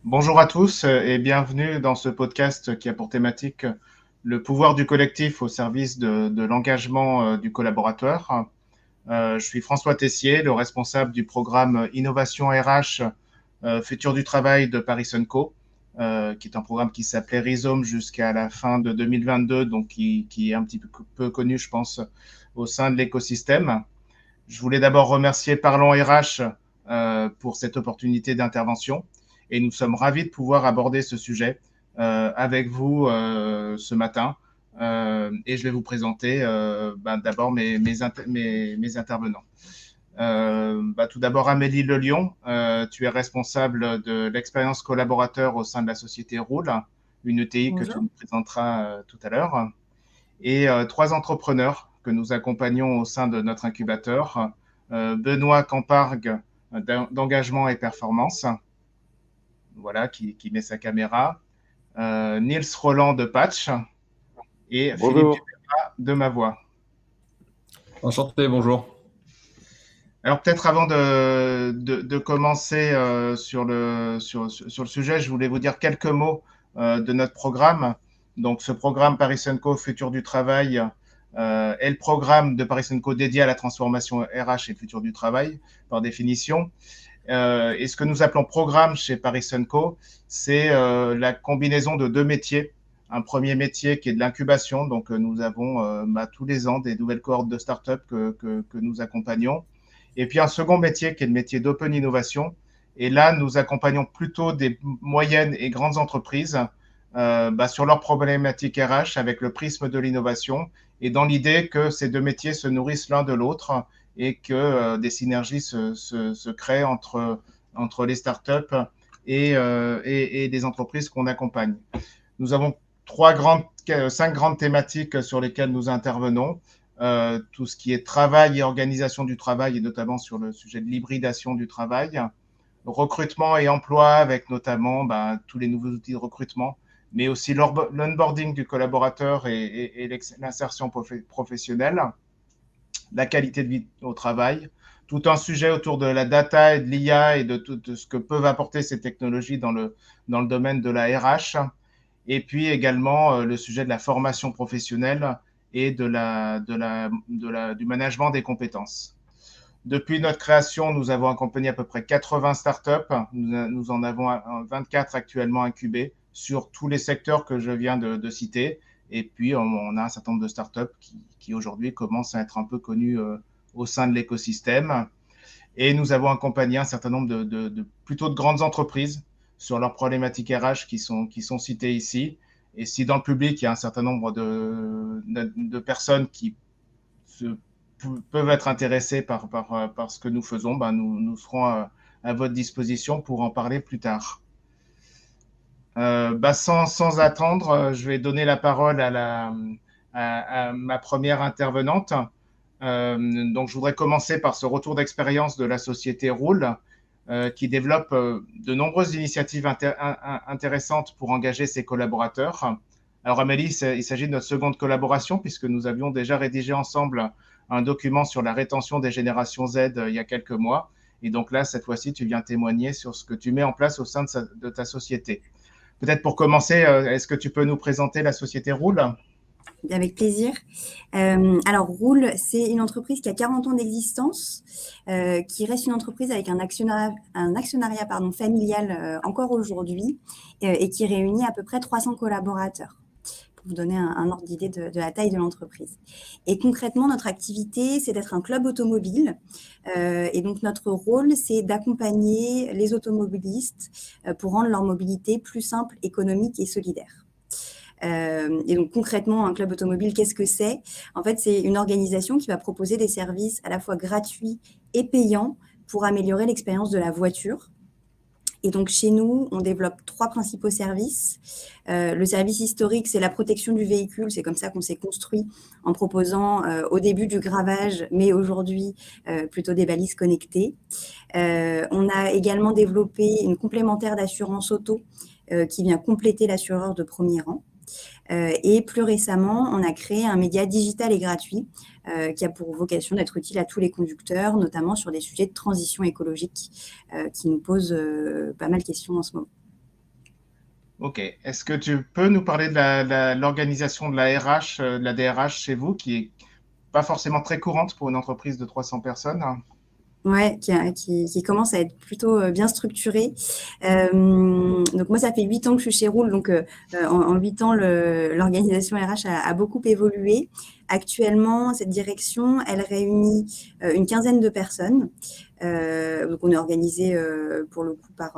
Bonjour à tous et bienvenue dans ce podcast qui a pour thématique le pouvoir du collectif au service de l'engagement du collaborateur. Je suis François Tessier, le responsable du programme Innovation RH Futur du travail de Paris Co, qui est un programme qui s'appelait Rhizome jusqu'à la fin de 2022, donc qui est un petit peu connu, je pense, au sein de l'écosystème. Je voulais d'abord remercier Parlons RH pour cette opportunité d'intervention et nous sommes ravis de pouvoir aborder ce sujet avec vous ce matin. Et je vais vous présenter d'abord mes intervenants. Tout d'abord, Amélie Lelion, tu es responsable de l'expérience collaborateur au sein de la société Roule, une ETI que tu Bonjour. nous présenteras tout à l'heure. Et trois entrepreneurs que nous accompagnons au sein de notre incubateur. Benoît Campargue d'engagement et performance, voilà, qui met sa caméra. Nils Roland de Patch et Philippe Bonjour, Dupérat de Ma Voix. enchanté, bonjour. Alors peut-être avant de commencer sur le sujet, je voulais vous dire quelques mots de notre programme. Donc ce programme Paris Co Futur du Travail est le programme de Paris Co dédié à la transformation RH et le futur du travail par définition. Et ce que nous appelons programme chez Paris Co, c'est la combinaison de deux métiers. Un premier métier qui est de l'incubation, donc nous avons tous les ans des nouvelles cohortes de start-up que nous accompagnons. Et puis un second métier qui est le métier d'open innovation. Et là, nous accompagnons plutôt des moyennes et grandes entreprises sur leurs problématiques RH avec le prisme de l'innovation et dans l'idée que ces deux métiers se nourrissent l'un de l'autre et que des synergies se créent entre les startups et des entreprises qu'on accompagne. Nous avons cinq grandes thématiques sur lesquelles nous intervenons. Tout ce qui est travail et organisation du travail, et notamment sur le sujet de l'hybridation du travail, recrutement et emploi, avec notamment tous les nouveaux outils de recrutement, mais aussi l'onboarding du collaborateur et l'insertion professionnelle, la qualité de vie au travail, tout un sujet autour de la data et de l'IA et de ce que peuvent apporter ces technologies dans le domaine de la RH, et puis également le sujet de la formation professionnelle et du management des compétences. Depuis notre création, nous avons accompagné à peu près 80 startups. Nous en avons 24 actuellement incubées sur tous les secteurs que je viens de citer. Et puis, on a un certain nombre de startups qui aujourd'hui commencent à être un peu connues au sein de l'écosystème. Et nous avons accompagné un certain nombre plutôt de grandes entreprises sur leurs problématiques RH qui sont citées ici. Et si dans le public, il y a un certain nombre de personnes qui peuvent être intéressées par ce que nous faisons, nous serons à votre disposition pour en parler plus tard. Sans attendre, je vais donner la parole à ma première intervenante. Donc, je voudrais commencer par ce retour d'expérience de la société Roule, qui développe de nombreuses initiatives intéressantes pour engager ses collaborateurs. Alors, Amélie, il s'agit de notre seconde collaboration, puisque nous avions déjà rédigé ensemble un document sur la rétention des générations Z il y a quelques mois. Et donc là, cette fois-ci, tu viens témoigner sur ce que tu mets en place au sein de ta société. Peut-être pour commencer, est-ce que tu peux nous présenter la société Roule ? Avec plaisir. Alors, Roule, c'est une entreprise qui a 40 ans d'existence, qui reste une entreprise avec un actionnariat familial encore aujourd'hui et qui réunit à peu près 300 collaborateurs, pour vous donner un ordre d'idée de la taille de l'entreprise. Et concrètement, notre activité, c'est d'être un club automobile. Et donc, notre rôle, c'est d'accompagner les automobilistes pour rendre leur mobilité plus simple, économique et solidaire. Et donc concrètement, un club automobile, qu'est-ce que c'est ? En fait, c'est une organisation qui va proposer des services à la fois gratuits et payants pour améliorer l'expérience de la voiture. Et donc chez nous, on développe 3 principaux services. Le service historique, c'est la protection du véhicule. C'est comme ça qu'on s'est construit en proposant au début du gravage, mais aujourd'hui plutôt des balises connectées. On a également développé une complémentaire d'assurance auto qui vient compléter l'assureur de premier rang. Et plus récemment, on a créé un média digital et gratuit qui a pour vocation d'être utile à tous les conducteurs, notamment sur des sujets de transition écologique qui nous posent pas mal de questions en ce moment. Ok. Est-ce que tu peux nous parler de l'organisation de la RH, de la DRH chez vous, qui est pas forcément très courante pour une entreprise de 300 personnes? Ouais, qui commence à être plutôt bien structurée. Donc moi, ça fait 8 ans que je suis chez Roule, donc en 8 ans, l'organisation RH a beaucoup évolué. Actuellement, cette direction, elle réunit une quinzaine de personnes. Donc on est organisé pour le coup par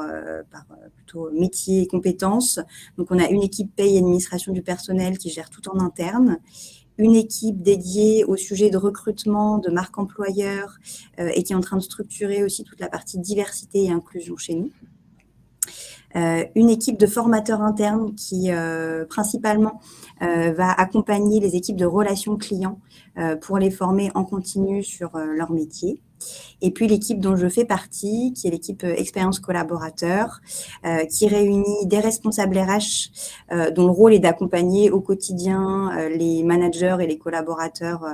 plutôt métier et compétences. Donc on a une équipe paye et administration du personnel qui gère tout en interne, une équipe dédiée au sujet de recrutement, de marque employeur et qui est en train de structurer aussi toute la partie diversité et inclusion chez nous. Une équipe de formateurs internes qui principalement va accompagner les équipes de relations clients pour les former en continu sur leur métier. Et puis l'équipe dont je fais partie, qui est l'équipe expérience collaborateur, qui réunit des responsables RH dont le rôle est d'accompagner au quotidien les managers et les collaborateurs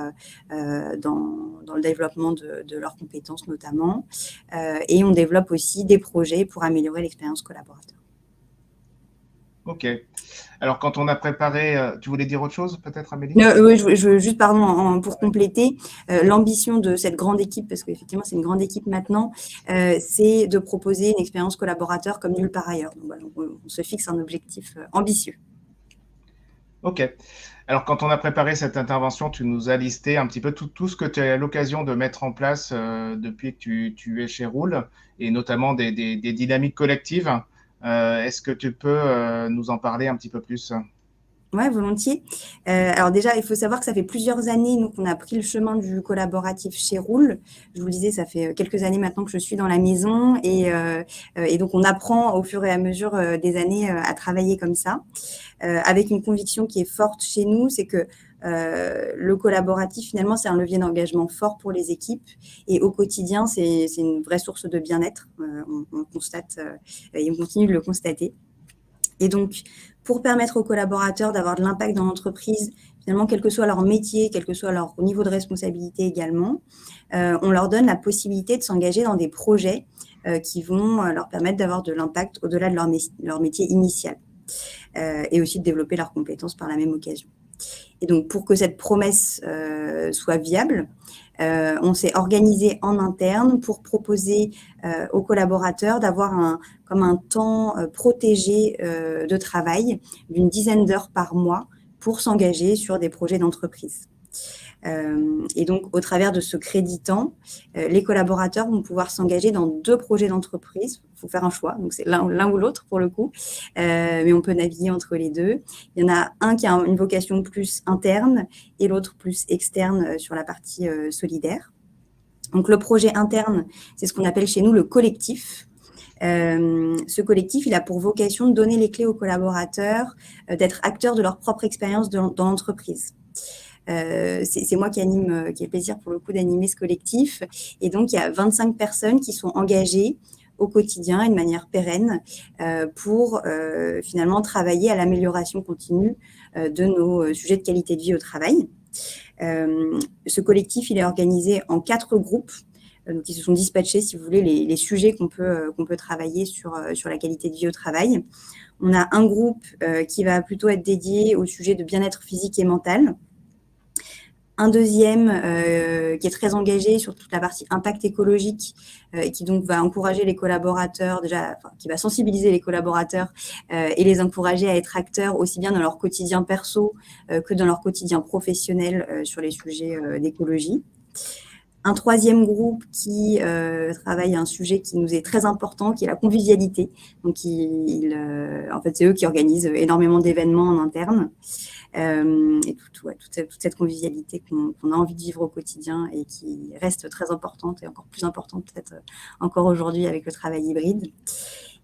dans le développement de leurs compétences notamment. Et on développe aussi des projets pour améliorer l'expérience collaborateur. Ok. Alors, quand on a préparé, tu voulais dire autre chose, peut-être, Amélie? Oui, juste, pardon, pour compléter, l'ambition de cette grande équipe, parce qu'effectivement, c'est une grande équipe maintenant, c'est de proposer une expérience collaborateur comme nulle part ailleurs. Donc, voilà, on se fixe un objectif ambitieux. Ok. Alors, quand on a préparé cette intervention, tu nous as listé un petit peu tout ce que tu as eu l'occasion de mettre en place depuis que tu es chez Roule, et notamment des dynamiques collectives. Est-ce que tu peux nous en parler un petit peu plus? Ouais, volontiers. Alors déjà, il faut savoir que ça fait plusieurs années, nous, qu'on a pris le chemin du collaboratif chez Roule. Je vous le disais, ça fait quelques années maintenant que je suis dans la maison et donc on apprend au fur et à mesure des années à travailler comme ça, avec une conviction qui est forte chez nous, c'est que le collaboratif, finalement, c'est un levier d'engagement fort pour les équipes et au quotidien, c'est une vraie source de bien-être. On constate et on continue de le constater. Et donc, pour permettre aux collaborateurs d'avoir de l'impact dans l'entreprise, finalement, quel que soit leur métier, quel que soit leur niveau de responsabilité également, on leur donne la possibilité de s'engager dans des projets qui vont leur permettre d'avoir de l'impact au-delà de leur métier initial et aussi de développer leurs compétences par la même occasion. Et donc, pour que cette promesse soit viable, on s'est organisé en interne pour proposer aux collaborateurs d'avoir un temps protégé de travail d'une dizaine d'heures par mois pour s'engager sur des projets d'entreprise. Et donc, au travers de ce crédit temps, les collaborateurs vont pouvoir s'engager dans 2 projets d'entreprise. Il faut faire un choix, donc c'est l'un ou l'autre pour le coup, mais on peut naviguer entre les deux. Il y en a un qui a une vocation plus interne et l'autre plus externe sur la partie solidaire. Donc, le projet interne, c'est ce qu'on appelle chez nous le collectif. Ce collectif, il a pour vocation de donner les clés aux collaborateurs, d'être acteurs de leur propre expérience dans l'entreprise. C'est moi qui ai le plaisir pour le coup d'animer ce collectif. Et donc, il y a 25 personnes qui sont engagées au quotidien et de manière pérenne pour finalement travailler à l'amélioration continue de nos sujets de qualité de vie au travail. Ce collectif, il est organisé en 4 groupes. Donc, ils se sont dispatchés, si vous voulez, les sujets qu'on peut travailler sur la qualité de vie au travail. On a un groupe qui va plutôt être dédié au sujet de bien-être physique et mental. Un deuxième qui est très engagé sur toute la partie impact écologique et qui donc va encourager les collaborateurs, qui va sensibiliser les collaborateurs et les encourager à être acteurs aussi bien dans leur quotidien perso que dans leur quotidien professionnel sur les sujets d'écologie. Un troisième groupe qui travaille un sujet qui nous est très important, qui est la convivialité. Donc, en fait, c'est eux qui organisent énormément d'événements en interne. Et toute cette convivialité qu'on a envie de vivre au quotidien et qui reste très importante et encore plus importante peut-être encore aujourd'hui avec le travail hybride.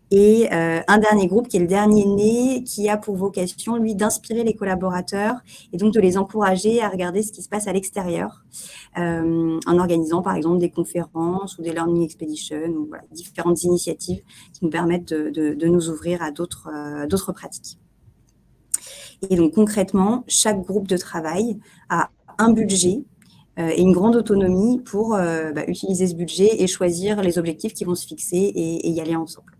Et un dernier groupe qui est le dernier né, qui a pour vocation, lui, d'inspirer les collaborateurs et donc de les encourager à regarder ce qui se passe à l'extérieur en organisant, par exemple, des conférences ou des learning expeditions, ou voilà, différentes initiatives qui nous permettent de nous ouvrir à d'autres pratiques. Et donc, concrètement, chaque groupe de travail a un budget et une grande autonomie pour utiliser ce budget et choisir les objectifs qui vont se fixer et y aller ensemble.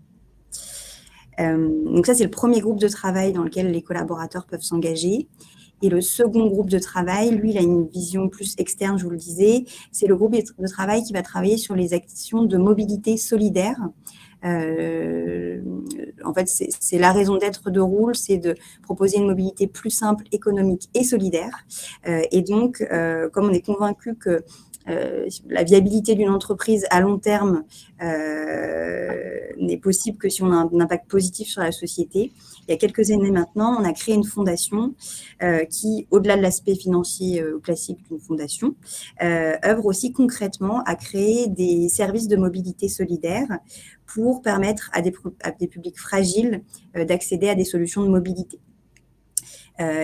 Donc ça, c'est le premier groupe de travail dans lequel les collaborateurs peuvent s'engager. Et le second groupe de travail, lui, il a une vision plus externe, je vous le disais. C'est le groupe de travail qui va travailler sur les actions de mobilité solidaire. En fait, c'est la raison d'être de Rool, c'est de proposer une mobilité plus simple, économique et solidaire. Et donc, comme on est convaincu que la viabilité d'une entreprise à long terme n'est possible que si on a un impact positif sur la société. Il y a quelques années maintenant, on a créé une fondation qui, au-delà de l'aspect financier classique d'une fondation, œuvre aussi concrètement à créer des services de mobilité solidaire pour permettre à des publics fragiles d'accéder à des solutions de mobilité.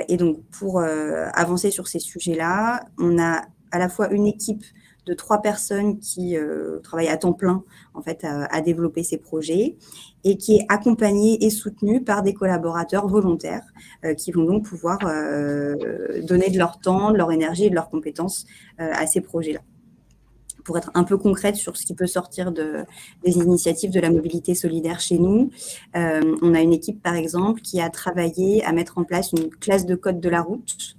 Et donc, pour avancer sur ces sujets-là, on a à la fois une équipe de 3 personnes qui travaillent à temps plein en fait, à développer ces projets et qui est accompagnée et soutenue par des collaborateurs volontaires qui vont donc pouvoir donner de leur temps, de leur énergie et de leurs compétences à ces projets-là. Pour être un peu concrète sur ce qui peut sortir des initiatives de la mobilité solidaire chez nous, on a une équipe, par exemple, qui a travaillé à mettre en place une classe de code de la route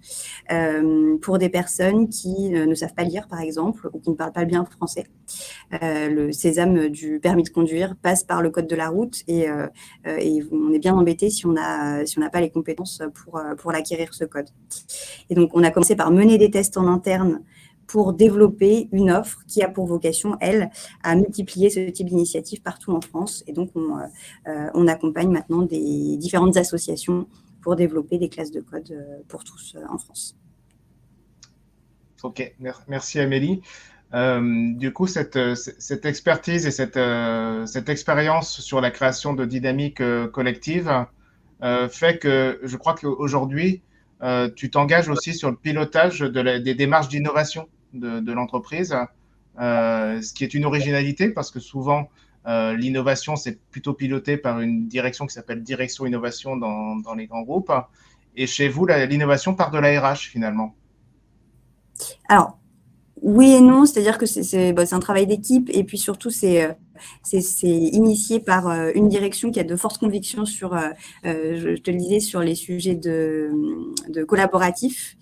pour des personnes qui ne savent pas lire, par exemple, ou qui ne parlent pas bien français. Le sésame du permis de conduire passe par le code de la route et on est bien embêté si on n'a pas les compétences pour l'acquérir, ce code. Et donc, on a commencé par mener des tests en interne pour développer une offre qui a pour vocation, elle, à multiplier ce type d'initiative partout en France. Et donc, on accompagne maintenant des différentes associations pour développer des classes de code pour tous en France. Ok, merci Amélie. Du coup, cette expertise et cette expérience sur la création de dynamiques collectives fait que je crois qu'aujourd'hui, tu t'engages aussi sur le pilotage des démarches d'innovation de l'entreprise, ce qui est une originalité parce que souvent, l'innovation, c'est plutôt piloté par une direction qui s'appelle Direction Innovation dans les grands groupes. Et chez vous, l'innovation part de la RH finalement. Alors, oui et non, c'est-à-dire que c'est un travail d'équipe et puis surtout, c'est initié par une direction qui a de fortes convictions sur, je te le disais, sur les sujets de collaboratif.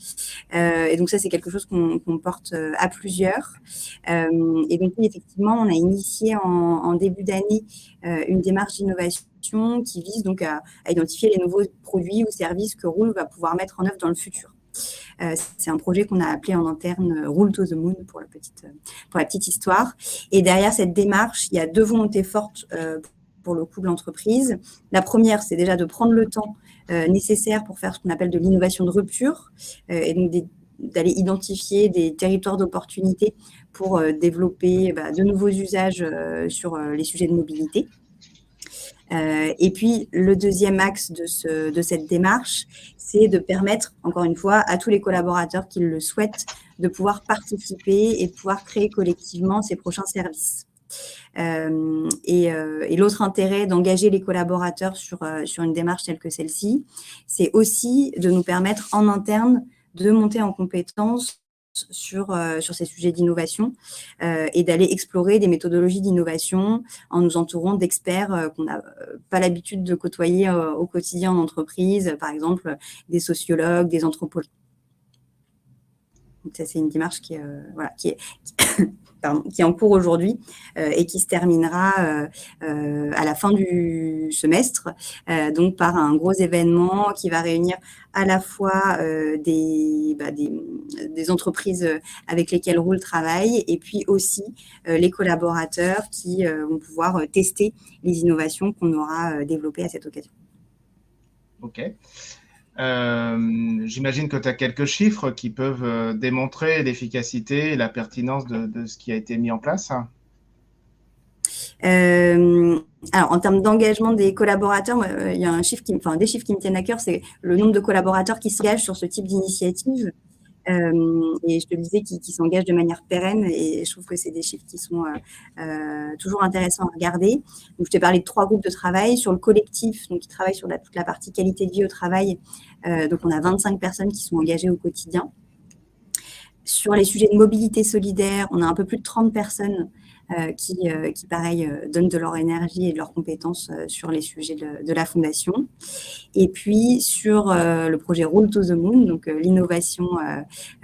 Et donc ça, c'est quelque chose qu'on porte à plusieurs. Et donc oui, effectivement, on a initié en début d'année une démarche d'innovation qui vise donc à identifier les nouveaux produits ou services que Rool va pouvoir mettre en œuvre dans le futur. C'est un projet qu'on a appelé en interne Rool to the Moon pour la petite histoire. Et derrière cette démarche, il y a 2 volontés fortes pour le coup de l'entreprise. La première, c'est déjà de prendre le temps nécessaire pour faire ce qu'on appelle de l'innovation de rupture et donc d'aller identifier des territoires d'opportunité pour développer de nouveaux usages sur les sujets de mobilité. Et puis, le deuxième axe de cette démarche, c'est de permettre, encore une fois, à tous les collaborateurs qui le souhaitent, de pouvoir participer et de pouvoir créer collectivement ces prochains services. Et l'autre intérêt d'engager les collaborateurs sur une démarche telle que celle-ci, c'est aussi de nous permettre en interne de monter en compétences sur ces sujets d'innovation et d'aller explorer des méthodologies d'innovation en nous entourant d'experts qu'on n'a pas l'habitude de côtoyer au quotidien en entreprise, par exemple des sociologues, des anthropologues. Donc ça, c'est une démarche qui est en cours aujourd'hui et qui se terminera à la fin du semestre, donc par un gros événement qui va réunir à la fois des entreprises avec lesquelles Rool travaille et puis aussi les collaborateurs qui vont pouvoir tester les innovations qu'on aura développées à cette occasion. Ok. J'imagine que tu as quelques chiffres qui peuvent démontrer l'efficacité et la pertinence de ce qui a été mis en place. Alors, en termes d'engagement des collaborateurs, il y a des chiffres qui me tiennent à cœur, c'est le nombre de collaborateurs qui s'engagent sur ce type d'initiative. Et je te le disais, qui s'engagent de manière pérenne et je trouve que c'est des chiffres qui sont toujours intéressants à regarder. Donc, je t'ai parlé de 3 groupes de travail. Sur le collectif, donc, qui travaille sur toute la partie qualité de vie au travail, donc on a 25 personnes qui sont engagées au quotidien. Sur les sujets de mobilité solidaire, on a un peu plus de 30 personnes qui pareil, donnent de leur énergie et de leurs compétences sur les sujets de la Fondation. Et puis sur le projet Roll to the Moon, donc l'innovation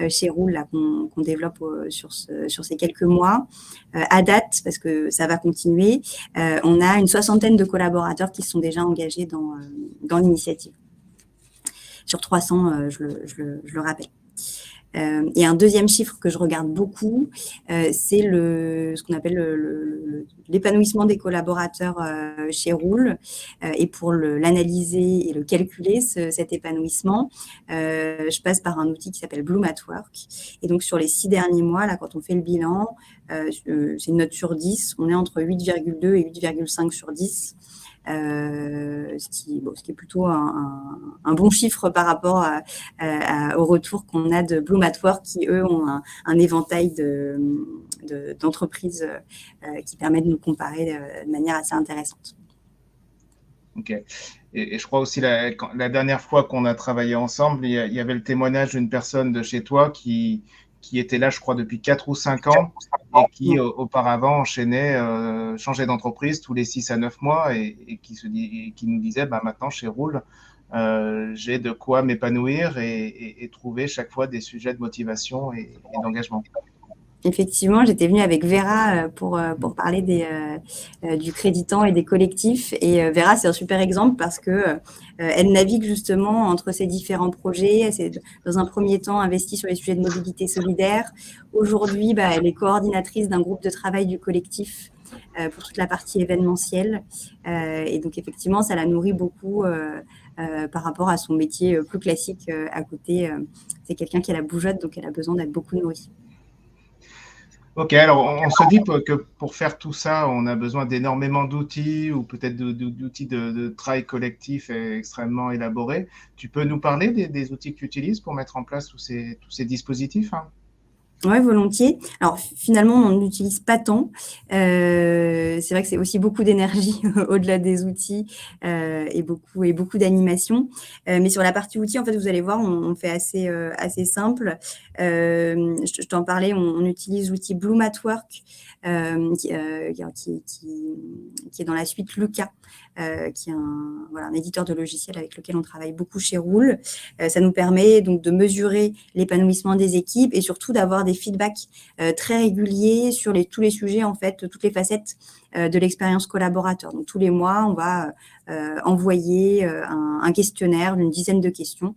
chez Roll là, qu'on développe sur ces quelques mois. À date, parce que ça va continuer, on a une 60aine de collaborateurs qui sont déjà engagés dans l'initiative. Sur 300, je le rappelle. Et un deuxième chiffre que je regarde beaucoup, c'est ce qu'on appelle l'épanouissement des collaborateurs chez Rool. Et pour l'analyser et le calculer, cet épanouissement, je passe par un outil qui s'appelle Bloom at Work. Et donc, sur les 6 derniers mois, là, quand on fait le bilan, c'est une note sur 10. On est entre 8,2 et 8,5 sur 10. Ce qui est plutôt un bon chiffre par rapport au retour qu'on a de Bloom at Work, qui, eux, ont un éventail d'entreprises qui permet de nous comparer de manière assez intéressante. Ok. Et je crois aussi, la dernière fois qu'on a travaillé ensemble, il y avait le témoignage d'une personne de chez toi qui était là, je crois, depuis 4 ou 5 ans et qui, auparavant, changeait d'entreprise tous les 6 à 9 mois et qui nous disait, maintenant, chez Rool, j'ai de quoi m'épanouir et trouver chaque fois des sujets de motivation et d'engagement. Effectivement, j'étais venue avec Vera pour parler du créditant et des collectifs. Et Vera, c'est un super exemple parce que elle navigue justement entre ces différents projets. Elle s'est, dans un premier temps, investie sur les sujets de mobilité solidaire. Aujourd'hui, elle est coordinatrice d'un groupe de travail du collectif pour toute la partie événementielle. Et donc, effectivement, ça la nourrit beaucoup par rapport à son métier plus classique à côté. C'est quelqu'un qui a la bougeotte, donc elle a besoin d'être beaucoup nourrie. Ok, alors on se dit que pour faire tout ça, on a besoin d'énormément d'outils ou peut-être d'outils de travail collectif extrêmement élaborés. Tu peux nous parler des outils que tu utilises pour mettre en place tous ces dispositifs, hein? Oui, volontiers. Alors, finalement, on n'utilise pas tant. C'est vrai que c'est aussi beaucoup d'énergie au-delà des outils et beaucoup d'animation. Mais sur la partie outils, en fait, vous allez voir, on fait assez simple. Je t'en parlais, on utilise l'outil Bloom at Work qui est dans la suite Luca, qui est un éditeur de logiciels avec lequel on travaille beaucoup chez Rool. Ça nous permet donc de mesurer l'épanouissement des équipes et surtout d'avoir des feedbacks très réguliers sur tous les sujets, en fait, toutes les facettes de l'expérience collaborateur. Donc, tous les mois, on va envoyer un questionnaire d'une dizaine de questions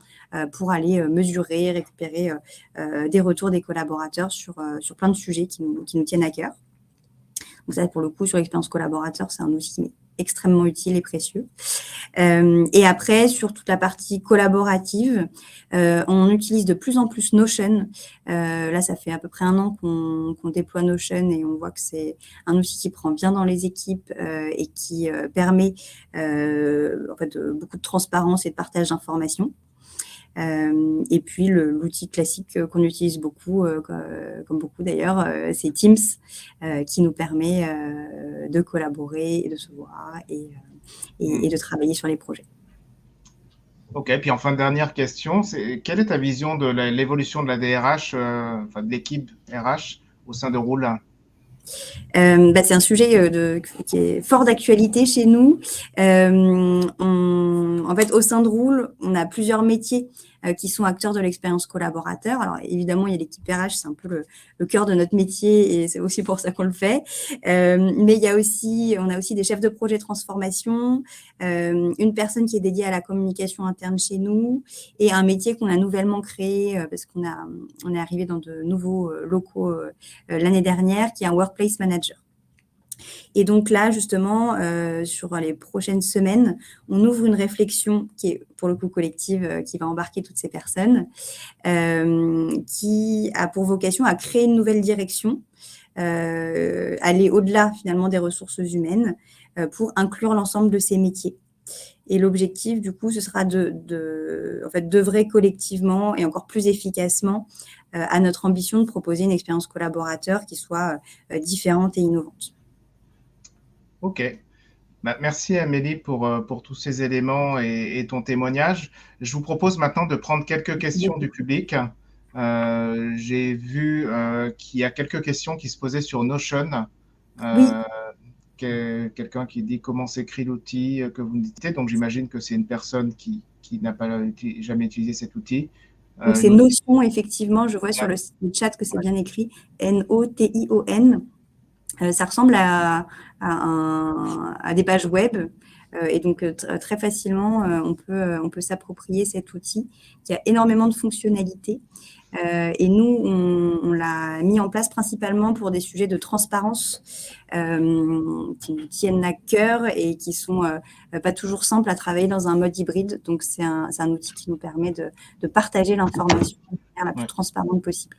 pour aller mesurer, récupérer des retours des collaborateurs sur plein de sujets qui nous tiennent à cœur. Donc ça, pour le coup, sur l'expérience collaborateur, c'est un outil extrêmement utile et précieux. Et après, sur toute la partie collaborative, on utilise de plus en plus Notion. Là, ça fait à peu près 1 an qu'on déploie Notion et on voit que c'est un outil qui prend bien dans les équipes et qui permet en fait, beaucoup de transparence et de partage d'informations. Et puis l'outil classique qu'on utilise beaucoup, comme beaucoup d'ailleurs, c'est Teams, qui nous permet de collaborer et de se voir et de travailler sur les projets. Ok, puis enfin, dernière question, quelle est ta vision de l'évolution de la DRH, de l'équipe RH au sein de Rool? C'est un sujet qui est fort d'actualité chez nous. En fait, au sein de Rool, on a plusieurs métiers qui sont acteurs de l'expérience collaborateur. Alors, évidemment, il y a l'équipe RH, c'est un peu le cœur de notre métier et c'est aussi pour ça qu'on le fait. Mais on a aussi des chefs de projet transformation, une personne qui est dédiée à la communication interne chez nous et un métier qu'on a nouvellement créé parce qu'on est arrivé dans de nouveaux locaux l'année dernière, qui est un workplace manager. Et donc là, justement, sur les prochaines semaines, on ouvre une réflexion qui est pour le coup collective, qui va embarquer toutes ces personnes, qui a pour vocation à créer une nouvelle direction, aller au-delà finalement des ressources humaines pour inclure l'ensemble de ces métiers. Et l'objectif, du coup, ce sera d'œuvrer collectivement et encore plus efficacement à notre ambition de proposer une expérience collaborateur qui soit différente et innovante. Ok. Merci Amélie pour tous ces éléments et ton témoignage. Je vous propose maintenant de prendre quelques questions du public. J'ai vu qu'il y a quelques questions qui se posaient sur Notion. Oui, Quelqu'un qui dit comment s'écrit l'outil que vous me dites. Donc, j'imagine que c'est une personne qui n'a pas jamais utilisé cet outil. donc c'est L'outil, Notion, effectivement, je vois sur le chat que c'est bien écrit, Notion. Ça ressemble à des pages web. Et donc, très facilement, on peut s'approprier cet outil qui a énormément de fonctionnalités. Et nous, on l'a mis en place principalement pour des sujets de transparence qui nous tiennent à cœur et qui sont pas toujours simples à travailler dans un mode hybride. Donc, c'est un outil qui nous permet de partager l'information de manière la plus transparente possible.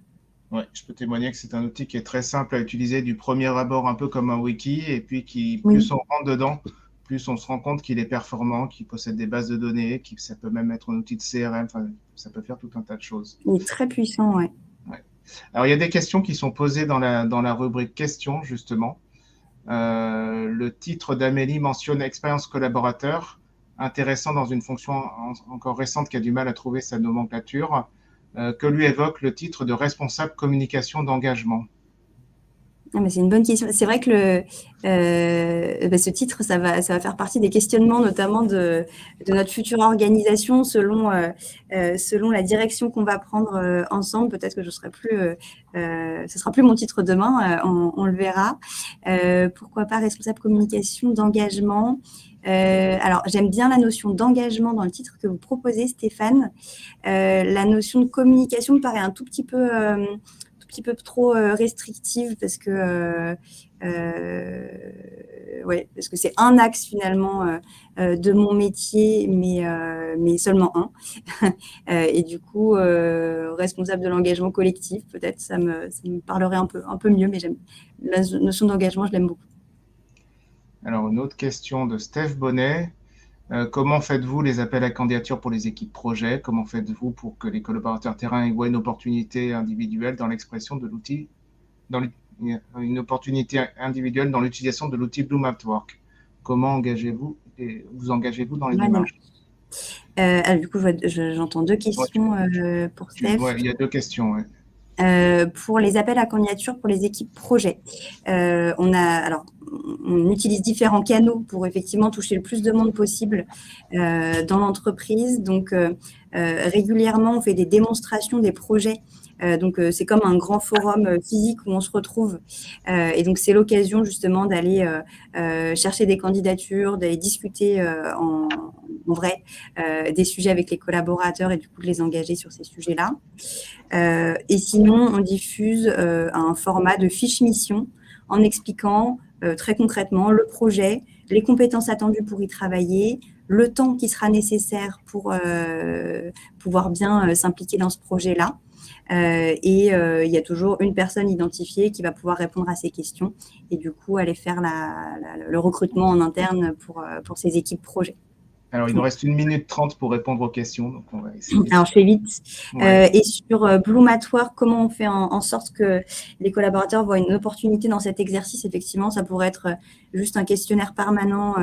Ouais, je peux témoigner que c'est un outil qui est très simple à utiliser du premier abord, un peu comme un wiki, et puis plus on rentre dedans, plus on se rend compte qu'il est performant, qu'il possède des bases de données, ça peut même être un outil de CRM, enfin, ça peut faire tout un tas de choses. Il est très puissant, ouais. Alors, il y a des questions qui sont posées dans la rubrique questions, justement. Le titre d'Amélie mentionne expérience collaborateur, intéressant dans une fonction encore récente qui a du mal à trouver sa nomenclature. Que lui évoque le titre de responsable communication d'engagement? Mais c'est une bonne question. C'est vrai que ce titre, ça va faire partie des questionnements, notamment de notre future organisation, selon la direction qu'on va prendre ensemble. Peut-être que ce sera plus mon titre demain, on le verra. Pourquoi pas responsable communication d'engagement? Alors, j'aime bien la notion d'engagement dans le titre que vous proposez, Stéphane. La notion de communication me paraît un tout petit peu trop restrictive parce que c'est un axe finalement de mon métier, mais seulement un. Et du coup, responsable de l'engagement collectif, peut-être ça me parlerait un peu mieux, mais j'aime la notion d'engagement, je l'aime beaucoup. Alors, une autre question de Steph Bonnet. Comment faites-vous les appels à candidature pour les équipes projets? Comment faites-vous pour que les collaborateurs terrain voient une opportunité individuelle dans l'expression de l'outil, une opportunité individuelle dans l'utilisation de l'outil Bloom at Work? Comment vous engagez-vous dans les démarches? Alors, du coup, j'entends deux questions pour Steph. Ouais, il y a deux questions. Ouais. Pour les appels à candidature pour les équipes projets, on utilise différents canaux pour effectivement toucher le plus de monde possible dans l'entreprise. Donc, régulièrement, on fait des démonstrations des projets. Donc, c'est comme un grand forum physique où on se retrouve. Et donc, c'est l'occasion justement d'aller chercher des candidatures, d'aller discuter en vrai des sujets avec les collaborateurs et du coup de les engager sur ces sujets-là. Et sinon, on diffuse un format de fiche mission en expliquant très concrètement le projet, les compétences attendues pour y travailler, le temps qui sera nécessaire pour pouvoir bien s'impliquer dans ce projet-là. Et il y a toujours une personne identifiée qui va pouvoir répondre à ces questions et du coup aller faire le recrutement en interne pour ces équipes projets. Alors, il nous reste 1 minute 30 pour répondre aux questions, donc on va essayer. Alors, je fais vite. Ouais. Et sur Bloom at Work, comment on fait en sorte que les collaborateurs voient une opportunité dans cet exercice? Effectivement, ça pourrait être juste un questionnaire permanent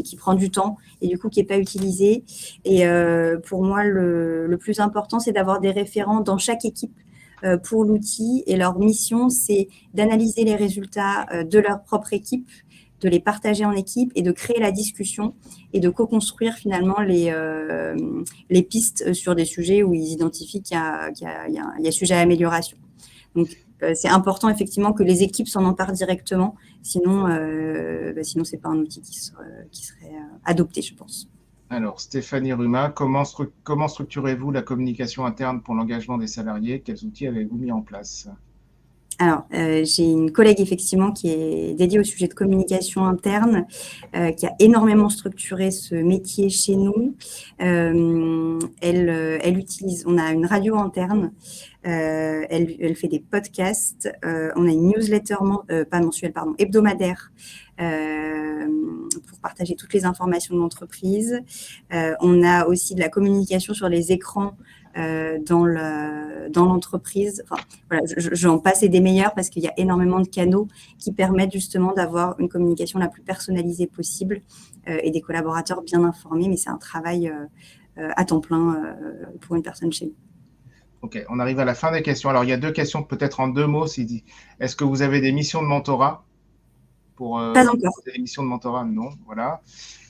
qui prend du temps et du coup qui n'est pas utilisé. Et pour moi, le plus important, c'est d'avoir des référents dans chaque équipe pour l'outil. Et leur mission, c'est d'analyser les résultats de leur propre équipe, de les partager en équipe et de créer la discussion et de co-construire finalement les pistes sur des sujets où ils identifient qu'il y a sujet à amélioration. Donc, c'est important effectivement que les équipes s'en emparent directement, sinon c'est pas un outil qui serait adopté, je pense. Alors, Stéphanie Ruma, comment structurez-vous la communication interne pour l'engagement des salariés? Quels outils avez-vous mis en place? Alors, j'ai une collègue effectivement qui est dédiée au sujet de communication interne, qui a énormément structuré ce métier chez nous. Elle utilise, on a une radio interne, elle fait des podcasts, on a une newsletter hebdomadaire pour partager toutes les informations de l'entreprise. On a aussi de la communication sur les écrans dans l'entreprise. Enfin, voilà, j'en passe et des meilleurs parce qu'il y a énormément de canaux qui permettent justement d'avoir une communication la plus personnalisée possible et des collaborateurs bien informés, mais c'est un travail à temps plein pour une personne chez nous. Ok, on arrive à la fin des questions. Alors, il y a deux questions peut-être en 2 mots. Est-ce que vous avez des missions de mentorat pour Pas encore. l'émission de mentorat, non, voilà.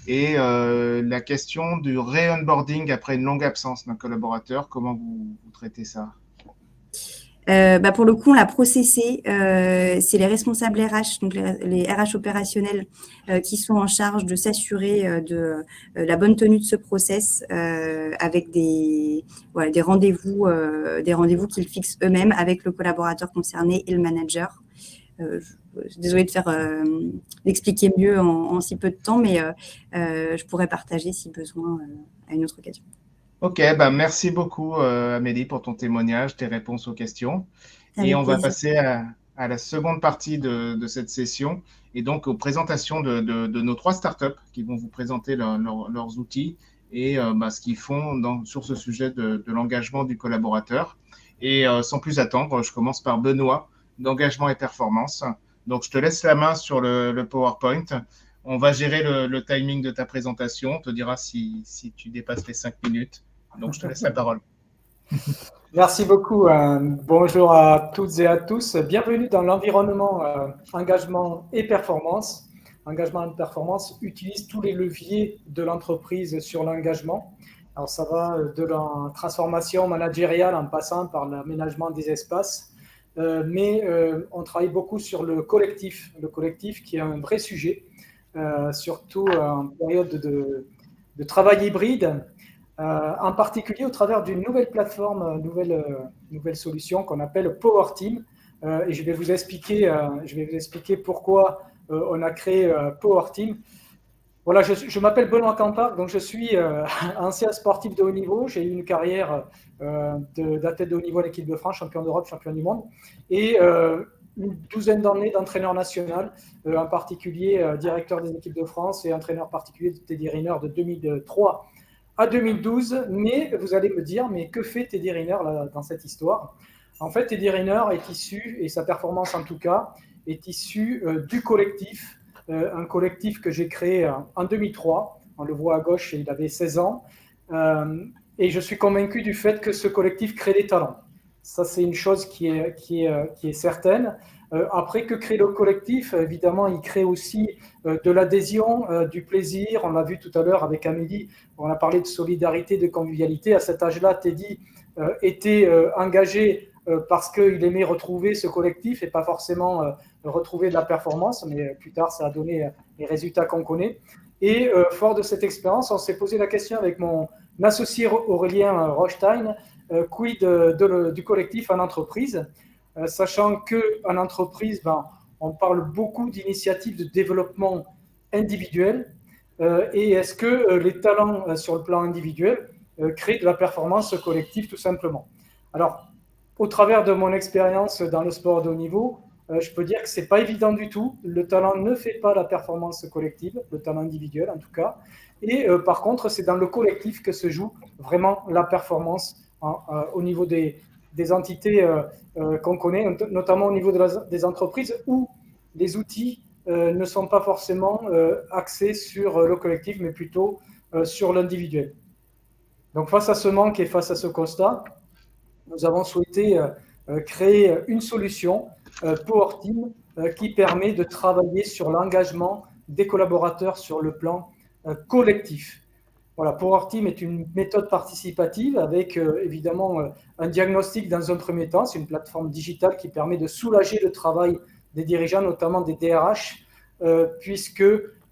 Et la question du re-onboarding après une longue absence d'un collaborateur, comment vous traitez ça? Pour le coup, on l'a processé. C'est les responsables RH, donc les RH opérationnels, qui sont en charge de s'assurer de la bonne tenue de ce process avec des rendez-vous qu'ils fixent eux-mêmes avec le collaborateur concerné et le manager. Je suis désolée d'expliquer mieux en si peu de temps, mais je pourrais partager si besoin à une autre occasion. Ok, merci beaucoup Amélie pour ton témoignage, tes réponses aux questions. Et Avec on va plaisir. passer à la seconde partie de cette session et donc aux présentations de nos 3 startups qui vont vous présenter leurs outils et ce qu'ils font sur ce sujet de l'engagement du collaborateur. Et sans plus attendre, je commence par Benoît, d'engagement et performance. Donc, je te laisse la main sur le PowerPoint. On va gérer le timing de ta présentation. On te dira si tu dépasses les 5 minutes. Donc, je te laisse la parole. Merci beaucoup. Bonjour à toutes et à tous. Bienvenue dans l'environnement engagement et performance. Engagement et performance utilise tous les leviers de l'entreprise sur l'engagement. Alors, ça va de la transformation managériale en passant par l'aménagement des espaces. Mais on travaille beaucoup sur le collectif qui est un vrai sujet, surtout en période de travail hybride. En particulier au travers d'une nouvelle plateforme, nouvelle solution qu'on appelle Power Team. Et je vais vous expliquer pourquoi on a créé Power Team. Voilà, je m'appelle Benoît Campard, donc je suis ancien sportif de haut niveau. J'ai eu une carrière d'athlète de haut niveau à l'équipe de France, champion d'Europe, champion du monde, et une douzaine d'années d'entraîneur national, en particulier directeur des équipes de France et entraîneur particulier de Teddy Riner de 2003 à 2012, mais vous allez me dire, mais que fait Teddy Riner là, dans cette histoire? En fait, Teddy Riner est issu, et sa performance en tout cas, est issue du collectif, un collectif que j'ai créé en 2003. On le voit à gauche, il avait 16 ans. Et je suis convaincu du fait que ce collectif crée des talents. Ça, c'est une chose qui est certaine. Après, que crée le collectif? Évidemment, il crée aussi de l'adhésion, du plaisir. On l'a vu tout à l'heure avec Amélie, on a parlé de solidarité, de convivialité. À cet âge-là, Teddy était engagé parce qu'il aimait retrouver ce collectif et pas forcément retrouver de la performance, mais plus tard, ça a donné les résultats qu'on connaît. Et fort de cette expérience, on s'est posé la question avec mon associé Aurélien Rochstein, quid du collectif en entreprise, sachant qu'en entreprise, on parle beaucoup d'initiatives de développement individuel. Et est-ce que les talents sur le plan individuel créent de la performance collective tout simplement? Alors, au travers de mon expérience dans le sport de haut niveau, je peux dire que ce n'est pas évident du tout. Le talent ne fait pas la performance collective, le talent individuel en tout cas. Et par contre, c'est dans le collectif que se joue vraiment la performance au niveau des entités qu'on connaît, notamment au niveau des entreprises où les outils ne sont pas forcément axés sur le collectif, mais plutôt sur l'individuel. Donc face à ce manque et face à ce constat, nous avons souhaité créer une solution, Power Team, qui permet de travailler sur l'engagement des collaborateurs sur le plan collectif. Voilà, Power Team est une méthode participative avec évidemment un diagnostic dans un premier temps. C'est une plateforme digitale qui permet de soulager le travail des dirigeants, notamment des DRH, puisque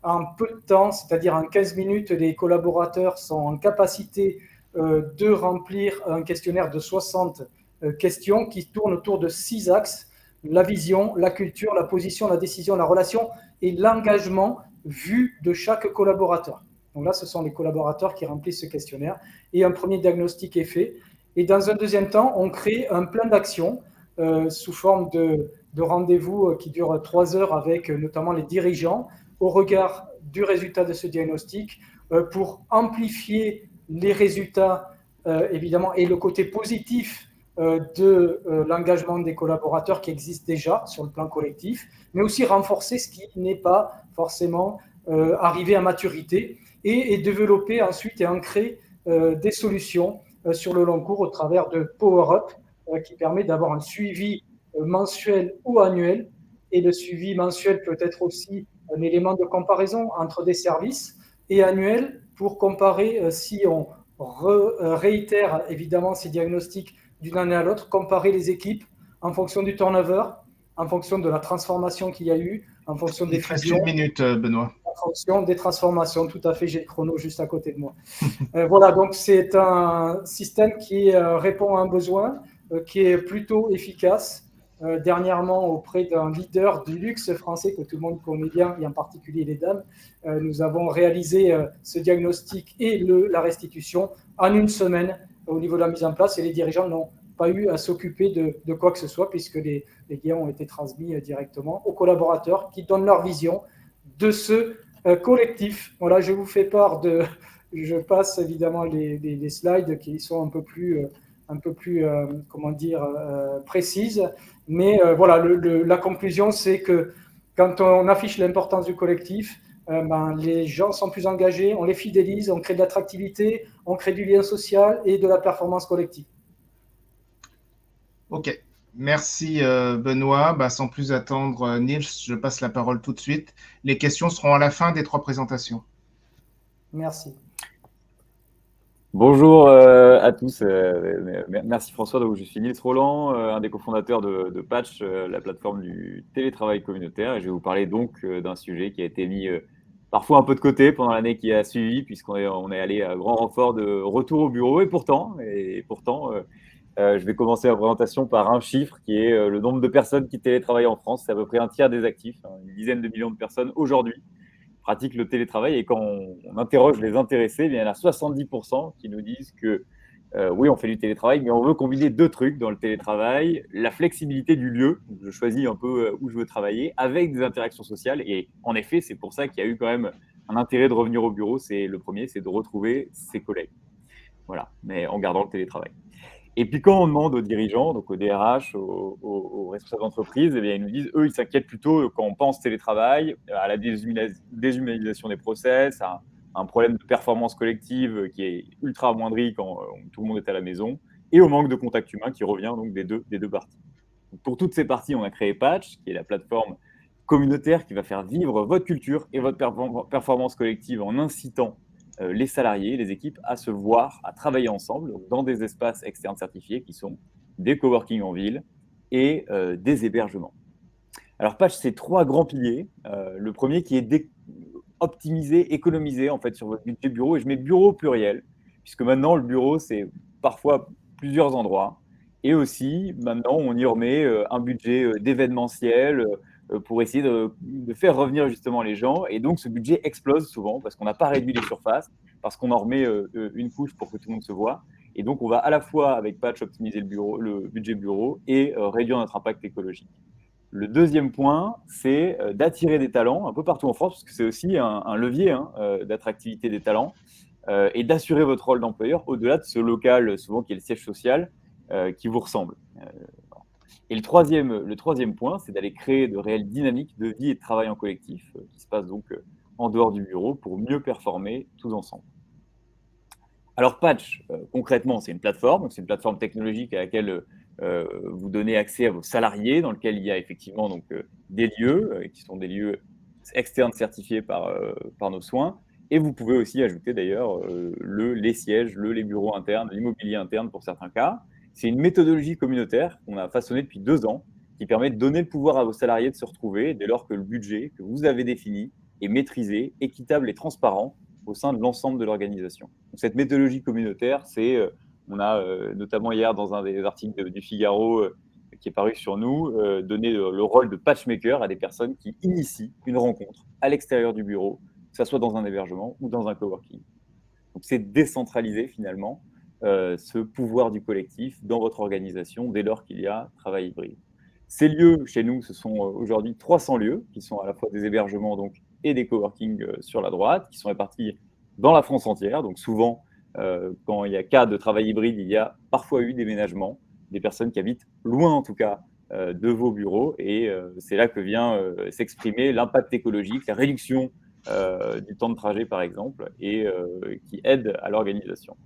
en peu de temps, c'est-à-dire en 15 minutes, les collaborateurs sont en capacité de remplir un questionnaire de 60 questions qui tournent autour de 6 axes: la vision, la culture, la position, la décision, la relation et l'engagement vu de chaque collaborateur. Donc là, ce sont les collaborateurs qui remplissent ce questionnaire et un premier diagnostic est fait. Et dans un deuxième temps, on crée un plan d'action sous forme de rendez-vous qui dure 3 heures avec notamment les dirigeants au regard du résultat de ce diagnostic pour amplifier les résultats, évidemment, et le côté positif de l'engagement des collaborateurs qui existe déjà sur le plan collectif, mais aussi renforcer ce qui n'est pas forcément arrivé à maturité et développer ensuite et ancrer des solutions sur le long cours au travers de Power Up qui permet d'avoir un suivi mensuel ou annuel et le suivi mensuel peut être aussi un élément de comparaison entre des services, et annuel pour comparer si on réitère évidemment ces diagnostics d'une année à l'autre, comparer les équipes en fonction du turnover, en fonction de la transformation qu'il y a eu, en fonction des fusions. Il reste 1 minute, Benoît. En fonction des transformations, tout à fait, j'ai le chrono juste à côté de moi. Voilà, donc c'est un système qui répond à un besoin, qui est plutôt efficace. Dernièrement, auprès d'un leader du luxe français que tout le monde connaît bien, et en particulier les dames, nous avons réalisé ce diagnostic et la restitution en 1 semaine au niveau de la mise en place, et les dirigeants n'ont pas eu à s'occuper de quoi que ce soit, puisque les gains ont été transmis directement aux collaborateurs qui donnent leur vision de ce collectif. Voilà, je vous fais part de... Je passe évidemment les slides qui sont un peu plus comment dire, précises. Mais voilà, la conclusion, c'est que quand on affiche l'importance du collectif, les gens sont plus engagés, on les fidélise, on crée de l'attractivité, on crée du lien social et de la performance collective. Ok, merci Benoît. Sans plus attendre, Niels, je passe la parole tout de suite. Les questions seront à la fin des 3 présentations. Merci. Bonjour à tous. Merci François. Donc, je suis Niels Roland, un des cofondateurs de Patch, la plateforme du télétravail communautaire. Et je vais vous parler donc d'un sujet qui a été mis parfois un peu de côté pendant l'année qui a suivi, puisqu'on est allé à grand renfort de retour au bureau. Et pourtant, je vais commencer la présentation par un chiffre qui est le nombre de personnes qui télétravaillent en France. C'est à peu près un tiers des actifs, une dizaine de millions de personnes aujourd'hui pratiquent le télétravail. Et quand on interroge les intéressés, il y en a 70% qui nous disent que oui, on fait du télétravail, mais on veut combiner 2 trucs dans le télétravail: la flexibilité du lieu, je choisis un peu où je veux travailler, avec des interactions sociales. Et en effet, c'est pour ça qu'il y a eu quand même un intérêt de revenir au bureau. C'est le premier, c'est de retrouver ses collègues. Voilà, mais en gardant le télétravail. Et puis quand on demande aux dirigeants, donc aux DRH, aux responsables d'entreprise, eh bien, ils nous disent, eux, ils s'inquiètent plutôt quand on pense télétravail, à la déshumanisation des process, à un problème de performance collective qui est ultra amoindri quand tout le monde est à la maison, et au manque de contact humain qui revient donc des deux parties. Donc, pour toutes ces parties, on a créé Patch, qui est la plateforme communautaire qui va faire vivre votre culture et votre performance collective en incitant les salariés, les équipes à se voir, à travailler ensemble dans des espaces externes certifiés qui sont des coworking en ville et des hébergements. Alors Patch, c'est 3 grands piliers. Le premier qui est optimiser, économiser en fait sur votre budget bureau, et je mets bureau au pluriel, puisque maintenant le bureau c'est parfois plusieurs endroits, et aussi maintenant on y remet un budget d'événementiel pour essayer de faire revenir justement les gens, et donc ce budget explose souvent parce qu'on n'a pas réduit les surfaces, parce qu'on en remet une couche pour que tout le monde se voit, et donc on va à la fois avec Patch optimiser le budget bureau et réduire notre impact écologique. Le deuxième point, c'est d'attirer des talents un peu partout en France, parce que c'est aussi un levier d'attractivité des talents, et d'assurer votre rôle d'employeur au-delà de ce local, souvent qui est le siège social, qui vous ressemble. Et le troisième point, c'est d'aller créer de réelles dynamiques de vie et de travail en collectif, qui se passent donc en dehors du bureau pour mieux performer tous ensemble. Alors Patch, concrètement, c'est une plateforme technologique à laquelle vous donnez accès à vos salariés, dans lequel il y a effectivement donc, des lieux qui sont des lieux externes certifiés par nos soins. Et vous pouvez aussi ajouter d'ailleurs les sièges, les bureaux internes, l'immobilier interne pour certains cas. C'est une méthodologie communautaire qu'on a façonnée depuis 2 ans, qui permet de donner le pouvoir à vos salariés de se retrouver dès lors que le budget que vous avez défini est maîtrisé, équitable et transparent au sein de l'ensemble de l'organisation. Donc, cette méthodologie communautaire, on a notamment hier dans un des articles du Figaro qui est paru sur nous, donné le rôle de patchmaker à des personnes qui initient une rencontre à l'extérieur du bureau, que ce soit dans un hébergement ou dans un coworking. Donc c'est décentraliser finalement ce pouvoir du collectif dans votre organisation dès lors qu'il y a travail hybride. Ces lieux, chez nous, ce sont aujourd'hui 300 lieux qui sont à la fois des hébergements donc, et des coworking sur la droite, qui sont répartis dans la France entière. Donc souvent, quand il y a cas de travail hybride, il y a parfois eu déménagement, des personnes qui habitent loin en tout cas de vos bureaux, et c'est là que vient s'exprimer l'impact écologique, la réduction du temps de trajet par exemple, et qui aide à l'organisation.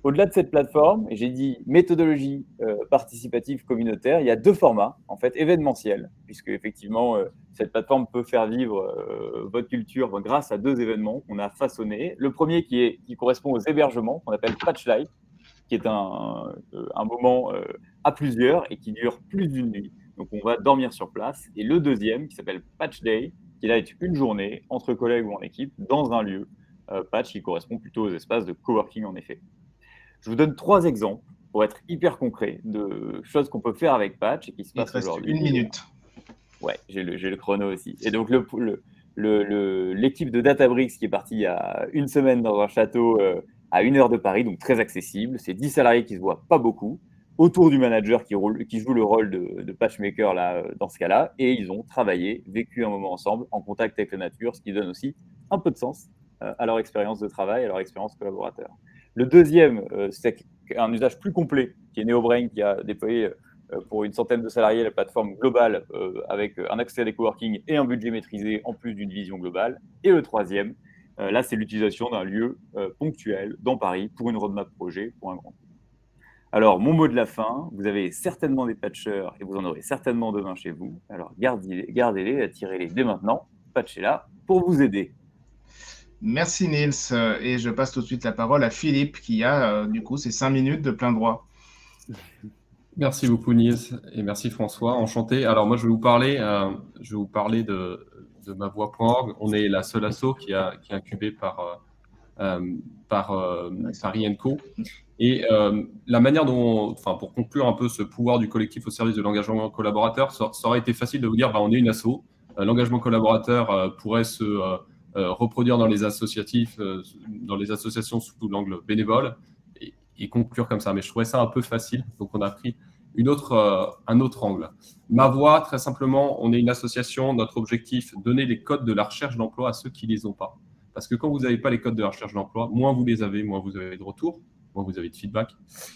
Au-delà de cette plateforme, j'ai dit méthodologie participative communautaire, il y a 2 formats, en fait, événementiels, puisque effectivement, cette plateforme peut faire vivre votre culture grâce à 2 événements qu'on a façonnés. Le premier qui correspond aux hébergements, qu'on appelle Patch Live, qui est un moment à plusieurs et qui dure plus d'une nuit. Donc, on va dormir sur place. Et le deuxième, qui s'appelle Patch Day, qui là est une journée entre collègues ou en équipe dans un lieu. Patch, qui correspond plutôt aux espaces de coworking, en effet. Je vous donne 3 exemples pour être hyper concret de choses qu'on peut faire avec Patch et qui se passent aujourd'hui. Il te reste 1 minute. Ouais, j'ai le chrono aussi. Et donc, l'équipe de Databricks qui est partie il y a une semaine dans un château à 1 heure de Paris, donc très accessible. C'est 10 salariés qui ne se voient pas beaucoup, autour du manager qui joue le rôle de patchmaker là, dans ce cas-là. Et ils ont travaillé, vécu un moment ensemble, en contact avec la nature, ce qui donne aussi un peu de sens à leur expérience de travail, à leur expérience collaborateur. Le deuxième, c'est un usage plus complet, qui est NeoBrain, qui a déployé pour une centaine de salariés la plateforme globale avec un accès à des coworking et un budget maîtrisé en plus d'une vision globale. Et le troisième, là, c'est l'utilisation d'un lieu ponctuel dans Paris pour une roadmap projet, pour un grand groupe. Alors, mon mot de la fin, vous avez certainement des patchers et vous en aurez certainement demain chez vous. Alors, gardez-les, attirez-les dès maintenant. Patch est là pour vous aider. Merci Niels. Et je passe tout de suite la parole à Philippe qui a du coup ses 5 minutes de plein droit. Merci beaucoup Niels et merci François, enchanté. Alors moi je vais vous parler de mavoie.org. On est la seule asso qui est incubée par Paris & Co. Et la manière dont, pour conclure un peu ce pouvoir du collectif au service de l'engagement collaborateur, ça aurait été facile de vous dire on est une asso. L'engagement collaborateur pourrait se reproduire dans les associatifs, dans les associations sous l'angle bénévole et conclure comme ça. Mais je trouvais ça un peu facile, donc on a pris un autre angle. Ma voix, très simplement, on est une association. Notre objectif, donner les codes de la recherche d'emploi à ceux qui ne les ont pas. Parce que quand vous n'avez pas les codes de la recherche d'emploi, moins vous les avez, moins vous avez de retours, moins vous avez de feedback.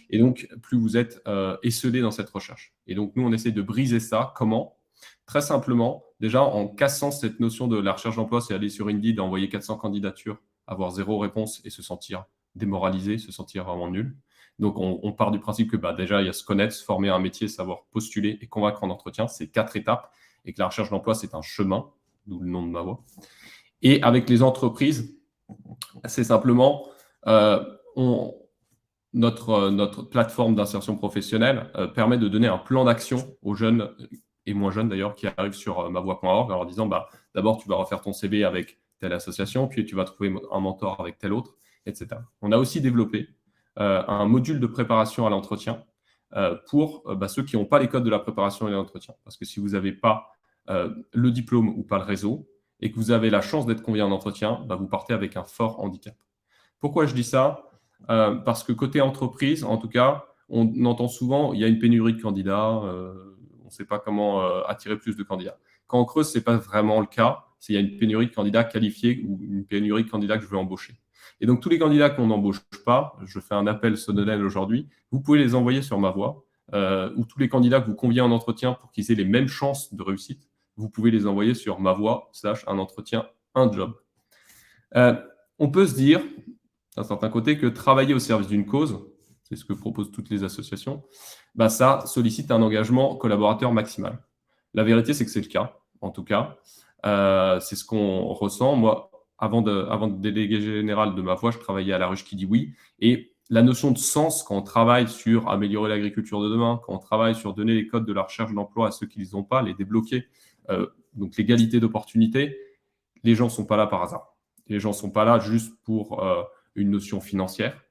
Et donc, plus vous êtes esselé dans cette recherche. Et donc, nous, on essaie de briser ça. Comment ? Très simplement, déjà en cassant cette notion de la recherche d'emploi, c'est aller sur Indeed, envoyer 400 candidatures, avoir 0 réponse et se sentir démoralisé, se sentir vraiment nul. Donc, on part du principe que déjà, il y a se connaître, se former à un métier, savoir postuler et convaincre en entretien. C'est 4 étapes et que la recherche d'emploi, c'est un chemin, d'où le nom de ma voix. Et avec les entreprises, c'est simplement notre plateforme d'insertion professionnelle permet de donner un plan d'action aux jeunes et moins jeunes d'ailleurs qui arrivent sur mavoie.org en leur disant d'abord tu vas refaire ton CV avec telle association, puis tu vas trouver un mentor avec tel autre, etc. On a aussi développé un module de préparation à l'entretien pour ceux qui n'ont pas les codes de la préparation et de l'entretien. Parce que si vous n'avez pas le diplôme ou pas le réseau et que vous avez la chance d'être convié en entretien, vous partez avec un fort handicap. Pourquoi je dis ça ? Parce que côté entreprise, en tout cas, on entend souvent il y a une pénurie de candidats, on ne sait pas comment attirer plus de candidats. Quand on creuse, ce n'est pas vraiment le cas. Il y a une pénurie de candidats qualifiés ou une pénurie de candidats que je veux embaucher. Et donc, tous les candidats qu'on n'embauche pas, je fais un appel solennel aujourd'hui, vous pouvez les envoyer sur ma voie, ou tous les candidats que vous conviez en entretien pour qu'ils aient les mêmes chances de réussite, vous pouvez les envoyer sur ma voie / un entretien, un job. On peut se dire, d'un certain côté, que travailler au service d'une cause, c'est ce que proposent toutes les associations, ça sollicite un engagement collaborateur maximal. La vérité, c'est que c'est le cas, en tout cas. C'est ce qu'on ressent. Moi, avant de délégué général de ma voie, je travaillais à La Ruche qui dit oui. Et la notion de sens, quand on travaille sur améliorer l'agriculture de demain, quand on travaille sur donner les codes de la recherche d'emploi à ceux qui ne les ont pas, les débloquer, donc l'égalité d'opportunités, les gens ne sont pas là par hasard. Les gens ne sont pas là juste pour une notion financière.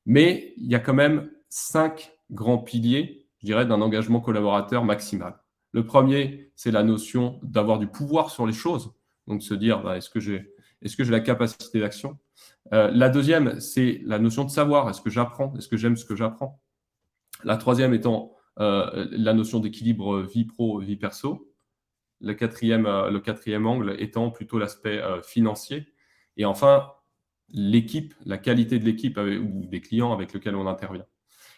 Mais il y a quand même 5 grands piliers, je dirais, d'un engagement collaborateur maximal. Le premier, c'est la notion d'avoir du pouvoir sur les choses. Donc, se dire, est-ce que j'ai la capacité d'action ? La deuxième, c'est la notion de savoir. Est-ce que j'apprends ? Est-ce que j'aime ce que j'apprends ? La troisième étant la notion d'équilibre vie pro, vie perso. Le quatrième angle étant plutôt l'aspect financier. Et enfin, l'équipe, la qualité de l'équipe ou des clients avec lesquels on intervient.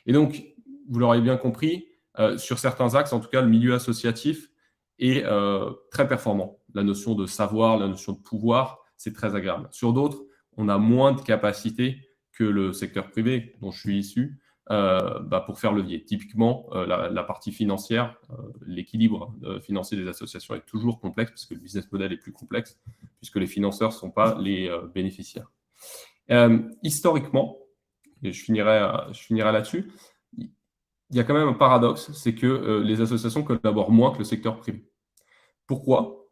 Et donc, vous l'aurez bien compris, sur certains axes, en tout cas, le milieu associatif est très performant. La notion de savoir, la notion de pouvoir, c'est très agréable. Sur d'autres, on a moins de capacité que le secteur privé, dont je suis issu, pour faire levier. Typiquement, la partie financière, l'équilibre financier des associations est toujours complexe, parce que le business model est plus complexe, puisque les financeurs ne sont pas les bénéficiaires. Historiquement, et je finirai là-dessus, il y a quand même un paradoxe, c'est que les associations collaborent moins que le secteur privé. Pourquoi ?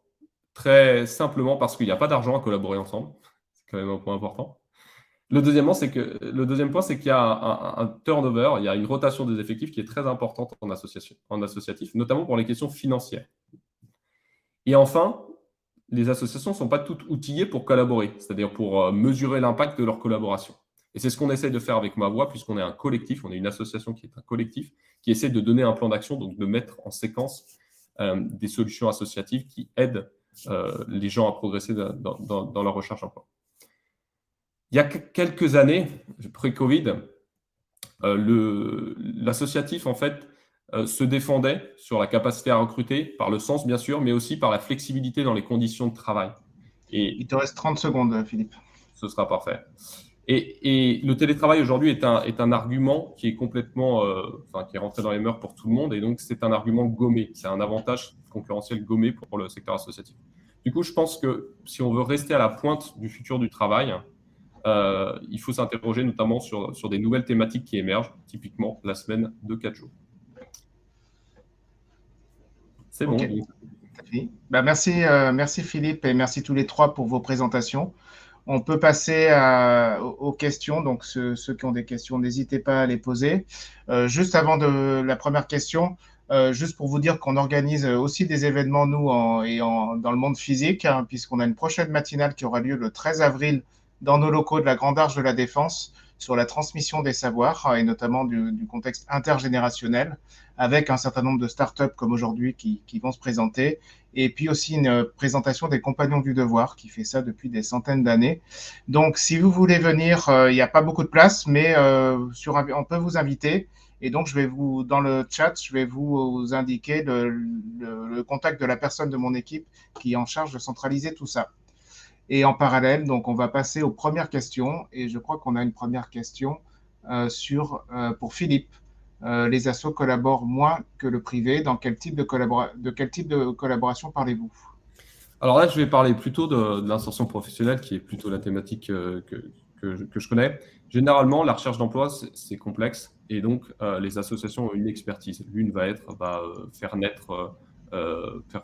Très simplement parce qu'il n'y a pas d'argent à collaborer ensemble. C'est quand même un point important. Le deuxième point, c'est qu'il y a un turnover, il y a une rotation des effectifs qui est très importante en associatif, notamment pour les questions financières. Et enfin, les associations ne sont pas toutes outillées pour collaborer, c'est-à-dire pour mesurer l'impact de leur collaboration. Et c'est ce qu'on essaie de faire avec Ma Voix, puisqu'on est un collectif, on est une association qui est un collectif, qui essaie de donner un plan d'action, donc de mettre en séquence des solutions associatives qui aident les gens à progresser dans leur recherche d'emploi. Il y a quelques années, pré-Covid, l'associatif, en fait, se défendait sur la capacité à recruter, par le sens, bien sûr, mais aussi par la flexibilité dans les conditions de travail. Et il te reste 30 secondes, Philippe. Ce sera parfait. Et le télétravail, aujourd'hui, est un argument qui est complètement, qui est rentré dans les mœurs pour tout le monde, et donc c'est un argument gommé. C'est un avantage concurrentiel gommé pour le secteur associatif. Du coup, je pense que si on veut rester à la pointe du futur du travail, il faut s'interroger notamment sur des nouvelles thématiques qui émergent, typiquement la semaine de 4 jours. C'est bon. Okay. Merci Philippe et merci tous les trois pour vos présentations. On peut passer aux questions. Donc, ceux qui ont des questions, n'hésitez pas à les poser. Juste avant la première question, juste pour vous dire qu'on organise aussi des événements, nous, dans le monde physique, hein, puisqu'on a une prochaine matinale qui aura lieu le 13 avril dans nos locaux de la Grande Arche de la Défense sur la transmission des savoirs et notamment du contexte intergénérationnel, avec un certain nombre de startups comme aujourd'hui qui vont se présenter, et puis aussi une présentation des Compagnons du Devoir qui fait ça depuis des centaines d'années. Donc, si vous voulez venir, il n'y a pas beaucoup de place, mais on peut vous inviter. Et donc, dans le chat, je vais vous indiquer le contact de la personne de mon équipe qui est en charge de centraliser tout ça. Et en parallèle, donc, on va passer aux premières questions. Et je crois qu'on a une première question pour Philippe. Les assos collaborent moins que le privé. De quel type de collaboration parlez-vous ? Alors là, je vais parler plutôt de l'insertion professionnelle, qui est plutôt la thématique que je connais. Généralement, la recherche d'emploi, c'est complexe. Et donc, les associations ont une expertise. L'une va faire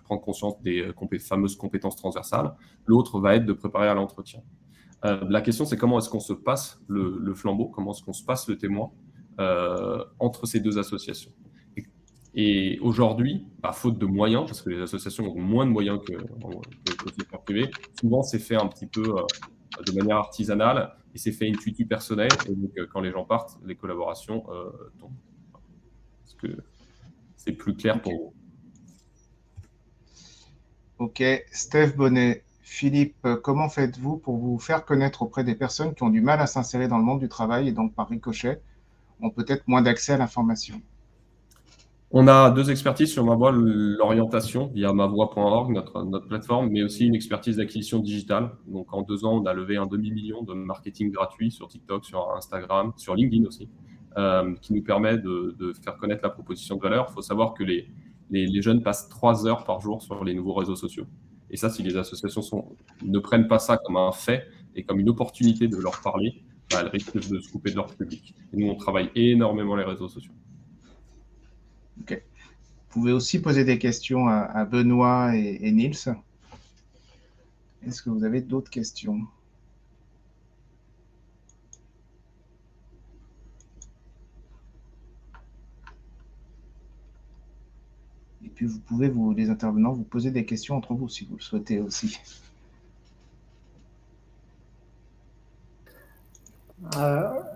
prendre conscience des fameuses compétences transversales. L'autre va être de préparer à l'entretien. La question, c'est comment est-ce qu'on se passe le flambeau, comment est-ce qu'on se passe le témoin entre ces deux associations. Et aujourd'hui, faute de moyens, parce que les associations ont moins de moyens que le secteur privé, souvent c'est fait un petit peu de manière artisanale et c'est fait intuitu personnel. Et donc, quand les gens partent, les collaborations tombent. Est-ce que c'est plus clair pour vous ? Ok, Steph Bonnet. Philippe, comment faites-vous pour vous faire connaître auprès des personnes qui ont du mal à s'insérer dans le monde du travail et donc par ricochet ont peut-être moins d'accès à l'information ? On a 2 expertises sur Ma Voix, l'orientation via mavoix.org, notre plateforme, mais aussi une expertise d'acquisition digitale. Donc, en 2 ans, on a levé un demi-million de marketing gratuit sur TikTok, sur Instagram, sur LinkedIn aussi, qui nous permet de faire connaître la proposition de valeur. Il faut savoir que les jeunes passent 3 heures par jour sur les nouveaux réseaux sociaux. Et ça, si les associations ne prennent pas ça comme un fait et comme une opportunité de leur parler, elles risquent de se couper de leur public. Et nous, on travaille énormément les réseaux sociaux. Ok. Vous pouvez aussi poser des questions à Benoît et Nils. Est-ce que vous avez d'autres questions ? Et puis, vous pouvez, les intervenants, vous poser des questions entre vous si vous le souhaitez aussi.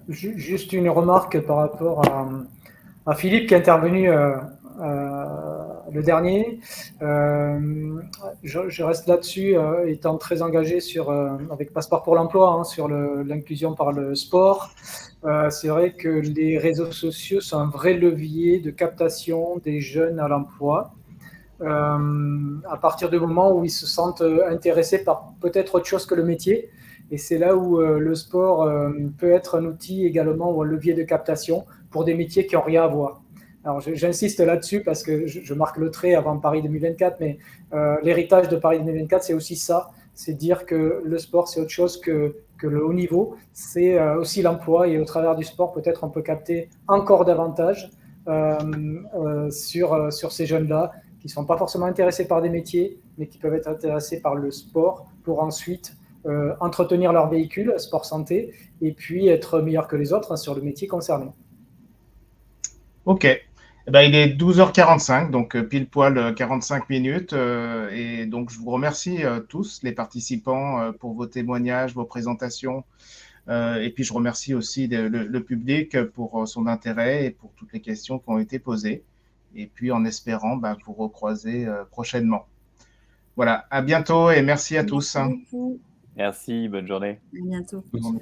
Juste une remarque par rapport à Philippe qui est intervenu le dernier. Je reste là-dessus, étant très engagé avec Passeport pour l'emploi, sur l'inclusion par le sport. C'est vrai que les réseaux sociaux sont un vrai levier de captation des jeunes à l'emploi. À partir du moment où ils se sentent intéressés par peut-être autre chose que le métier. Et c'est là où le sport peut être un outil également ou un levier de captation pour des métiers qui n'ont rien à voir. Alors, j'insiste là-dessus parce que je marque le trait avant Paris 2024, mais l'héritage de Paris 2024, c'est aussi ça, c'est dire que le sport, c'est autre chose que le haut niveau, c'est aussi l'emploi, et au travers du sport, peut-être on peut capter encore davantage sur ces jeunes-là qui ne sont pas forcément intéressés par des métiers, mais qui peuvent être intéressés par le sport pour ensuite entretenir leur véhicule, sport santé, et puis être meilleurs que les autres sur le métier concerné. Ok. Eh ben, il est 12h45, donc pile poil 45 minutes. Et donc, je vous remercie tous, les participants, pour vos témoignages, vos présentations. Et puis, je remercie aussi le public pour son intérêt et pour toutes les questions qui ont été posées. Et puis, en espérant vous recroiser prochainement. Voilà, à bientôt et merci à tous. Merci beaucoup. Merci, bonne journée. À bientôt. Tous.